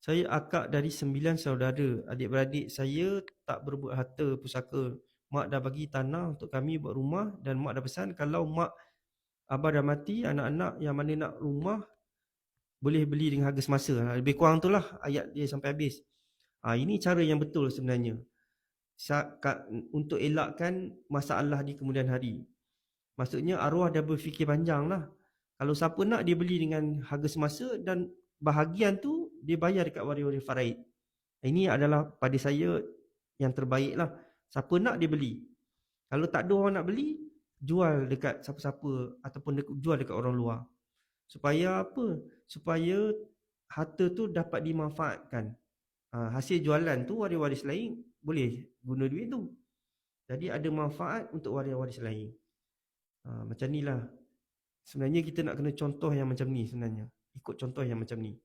Saya akak dari 9 saudara. Adik-beradik saya tak berebut harta pusaka. Mak dah bagi tanah untuk kami buat rumah dan mak dah pesan kalau mak abah dah mati, anak-anak yang mana nak rumah boleh beli dengan harga semasa. Lebih kurang tu lah ayat dia sampai habis. Ini cara yang betul sebenarnya. Untuk elakkan masalah di kemudian hari. Maksudnya arwah dah berfikir panjang lah. Kalau siapa nak dia beli dengan harga semasa dan bahagian tu dia bayar dekat waris-waris faraid. Ini adalah pada saya yang terbaik lah. Siapa nak dia beli. Kalau tak ada orang nak beli, jual dekat siapa-siapa ataupun jual dekat orang luar. Supaya apa? Supaya harta tu dapat dimanfaatkan. Hasil jualan tu waris-waris lain boleh guna duit tu. Jadi ada manfaat untuk waris-waris lain. Macam ni lah. Sebenarnya kita nak kena contoh yang macam ni sebenarnya. Ikut contoh yang macam ni.